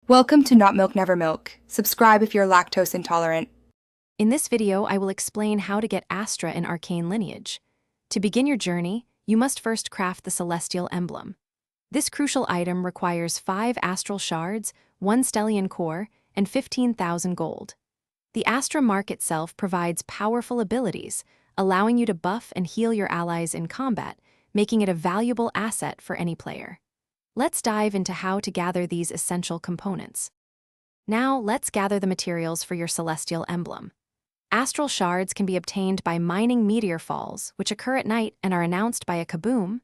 Welcome to Not Milk Never Milk. Subscribe if you're lactose intolerant. In this video, I will explain how to get Astra in Arcane Lineage. To begin your journey, you must first craft the Celestial Emblem. This crucial item requires 5 astral shards, 1 stellian core, and 15,000 gold. The Astra mark itself provides powerful abilities, allowing you to buff and heal your allies in combat, making it a valuable asset for any player. Let's dive into how to gather these essential components. Now, let's gather the materials for your Celestial Emblem. Astral shards can be obtained by mining meteor falls, which occur at night and are announced by a kaboom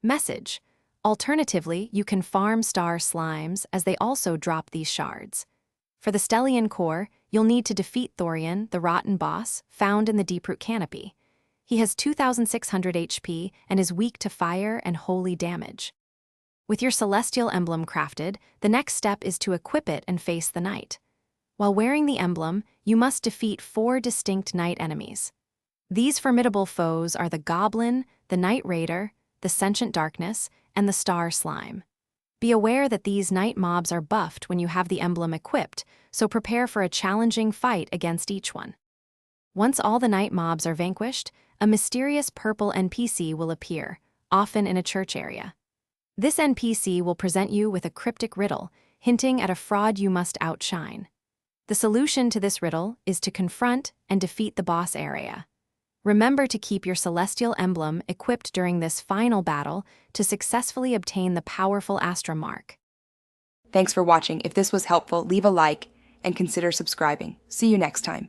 message. Alternatively, you can farm star slimes, as they also drop these shards. For the Stellian core, you'll need to defeat Thorian, the rotten boss, found in the Deeproot Canopy. He has 2,600 HP and is weak to fire and holy damage. With your Celestial Emblem crafted, the next step is to equip it and face the night. While wearing the emblem, you must defeat 4 distinct night enemies. These formidable foes are the Goblin, the Night Raider, the Sentient Darkness, and the Star Slime. Be aware that these night mobs are buffed when you have the emblem equipped, so prepare for a challenging fight against each one. Once all the night mobs are vanquished, a mysterious purple NPC will appear, often in a church area. This NPC will present you with a cryptic riddle, hinting at a fraud you must outshine. The solution to this riddle is to confront and defeat the boss area. Remember to keep your Celestial Emblem equipped during this final battle to successfully obtain the powerful Astra mark. Thanks for watching. If this was helpful, leave a like and consider subscribing. See you next time.